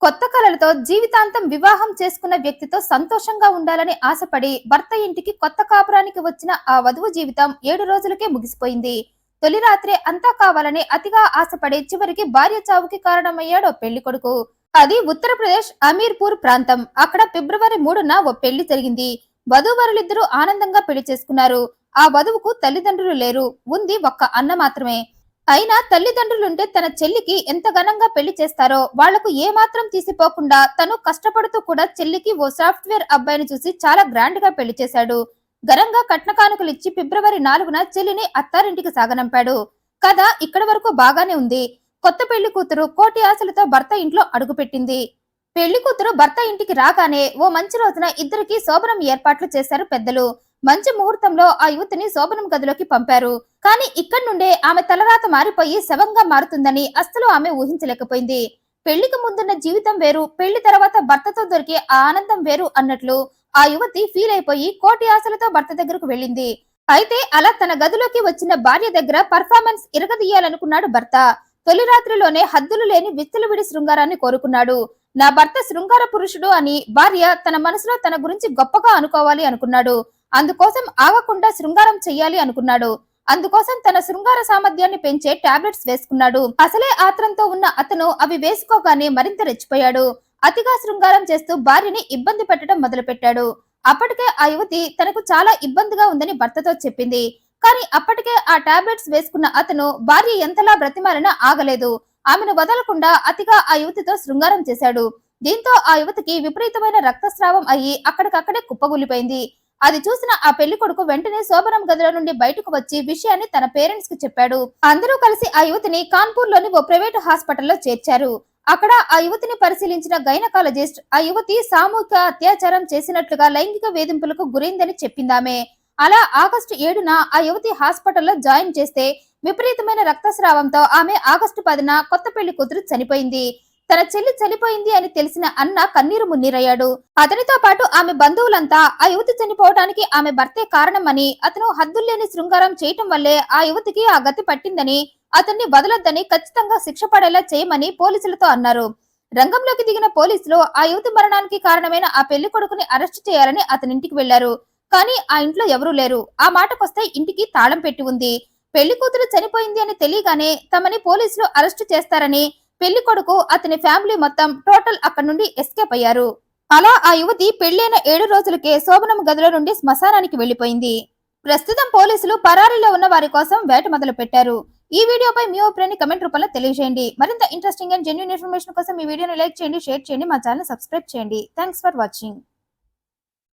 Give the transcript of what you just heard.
కొత్త కలలతో జీవితాంతం వివాహం చేసుకున్న వ్యక్తితో సంతోషంగా ఉండాలని ఆశపడి భర్త ఇంటికి కొత్త కాపురానికి వచ్చిన ఆ వధువు జీవితం 7 రోజులకే ముగిసిపోయింది. తొలి రాత్రే అంతా కావాలని అతిగా ఆశపడి చివరికి భార్య చావుకి కారణమయ్యాడు ఓ పెళ్లి కొడుకు. అది ఉత్తరప్రదేశ్ అమీర్పూర్ ప్రాంతం. అక్కడ ఫిబ్రవరి 3న ఓ పెళ్లి జరిగింది. వధూవరులిద్దరూ ఆనందంగా పెళ్లి చేసుకున్నారు. ఆ వధువుకు తల్లిదండ్రులు లేరు. ఉంది ఒక్క అన్న మాత్రమే. అయినా తల్లిదండ్రులుంటే తన చెల్లికి ఎంత ఘనంగా పెళ్లి చేస్తారో వాళ్లకు ఏమాత్రం తీసిపోకుండా తను కష్టపడుతూ కూడా చెల్లికి ఓ సాఫ్ట్వేర్ అబ్బాయిని చూసి చాలా గ్రాండ్ గా పెళ్లి చేశాడు. ఘనంగా కట్న కానుకలిచ్చి ఫిబ్రవరి 4న చెల్లిని అత్తారింటికి సాగనంపాడు. కథ ఇక్కడ వరకు బాగానే ఉంది. కొత్త పెళ్లి కూతురు కోటి ఆశలతో భర్త ఇంట్లో అడుగుపెట్టింది. పెళ్లి కూతురు భర్త ఇంటికి రాగానే ఓ మంచి రోజున ఇద్దరికి శోభనం ఏర్పాట్లు చేశారు పెద్దలు. మంచి ముహూర్తంలో ఆ యువతిని శోభనం గదిలోకి పంపారు. కానీ ఇక్కడి నుండే ఆమె తలరాత మారిపోయి శవంగా మారుతుందని అస్సలు ఆమె ఊహించలేకపోయింది. పెళ్లికి ముందున్న జీవితం వేరు, పెళ్లి తర్వాత భర్తతో దొరికే ఆ ఆనందం వేరు అన్నట్లు ఆ యువతి ఫీల్ అయిపోయి కోటి ఆశలతో భర్త దగ్గరకు వెళ్ళింది. అయితే అలా తన గదిలోకి వచ్చిన భార్య దగ్గర పర్ఫార్మెన్స్ ఇరగదీయాలనుకున్నాడు భర్త. తొలి రాత్రిలోనే హద్దులు లేని విచ్చలవిడి శృంగారాన్ని కోరుకున్నాడు. నా భర్త శృంగార పురుషుడు అని భార్య తన మనసులో తన గురించి గొప్పగా అనుకోవాలి అనుకున్నాడు. అందుకోసం ఆగకుండా శృంగారం చెయ్యాలి అనుకున్నాడు. అందుకోసం తన శృంగార సామర్థ్యాన్ని పెంచే టాబ్లెట్స్ వేసుకున్నాడు. అసలే ఆత్రంతో ఉన్న అతను అవి వేసుకోగానే మరింత రెచ్చిపోయాడు. అతిగా శృంగారం చేస్తూ భార్యని ఇబ్బంది పెట్టడం మొదలుపెట్టాడు. అప్పటికే ఆ యువతి తనకు చాలా ఇబ్బందిగా ఉందని భర్తతో చెప్పింది. కానీ అప్పటికే ఆ టాబ్లెట్స్ వేసుకున్న అతను భార్య ఎంతలా బ్రతిమాలినా ఆగలేదు. ఆమెను వదలకుండా అతిగా ఆ యువతితో శృంగారం చేశాడు. దీంతో ఆ యువతికి విపరీతమైన రక్తస్రావం అయ్యి అక్కడికక్కడే కుప్పగూలిపోయింది. అది చూసిన ఆ పెళ్లి కొడుకు వెంటనే శోభనం గదిలో నుండి బయటకు వచ్చి విషయాన్ని తన పేరెంట్స్ కి చెప్పాడు. అందరూ కలిసి ఆ యువతిని కాన్పూర్ లోని ఓ ప్రైవేట్ హాస్పిటల్లో చేర్చారు. అక్కడ ఆ యువతిని పరిశీలించిన గైనకాలజిస్ట్ ఆ యువతి సామూహిక అత్యాచారం చేసినట్లుగా లైంగిక వేధింపులకు గురైందని చెప్పిందామె. అలా ఆగస్టు 7న ఆ యువతి హాస్పిటల్లో జాయిన్ చేస్తే విపరీతమైన రక్తస్రావంతో ఆమె ఆగస్టు 10న కొత్త పెళ్లి కూతురు చనిపోయింది. తన చెల్లి చనిపోయింది అని తెలిసిన అన్న కన్నీరు మున్నీరయ్యాడు. అతనితో పాటు ఆమె బంధువులంతా ఆ యువతి చనిపోవడానికి ఆమె భర్తే కారణమని, అతను హద్దుల్లేని శృంగారం చేయటం వల్లే ఆ యువతికి ఆ గతి పట్టిందని, అతన్ని వదలొద్దని, ఖచ్చితంగా శిక్ష పడేలా చేయమని పోలీసులతో అన్నారు. రంగంలోకి దిగిన పోలీసులు ఆ యువతి మరణానికి కారణమైన ఆ పెళ్లి కొడుకుని అరెస్టు చేయాలని అతనింటికి వెళ్లారు. కానీ ఆ ఇంట్లో ఎవరూ లేరు. ఆ మాటకొస్తే ఇంటికి తాళం పెట్టి ఉంది. పెళ్లి కూతురు చనిపోయింది అని తెలియగానే తమని పోలీసులు అరెస్టు చేస్తారని పెళ్లి కొడుకు అతని ఫ్యామిలీ మొత్తం టోటల్ అక్కడి నుండి ఎస్కేప్ అయ్యారు. అలా ఆ యువతి పెళ్లైన 7 రోజులకే శోభనం గదిలో నుండి శ్మశానానికి వెళ్లిపోయింది. ప్రస్తుతం పోలీసులు పరారీలో ఉన్న వారి కోసం వేట మొదలు పెట్టారు. ఈ వీడియోపై మీ అభిప్రాయాన్ని కమెంట్ రూపంలో తెలియజేయండి. మరింత ఇంట్రెస్టింగ్ అండ్ జెన్యూన్ ఇన్ఫర్మేషన్ కోసం ఈ వీడియోని లైక్ చేయండి, షేర్ చేయండి, మా ఛానల్ సబ్స్క్రైబ్ చేయండి. Thanks for watching.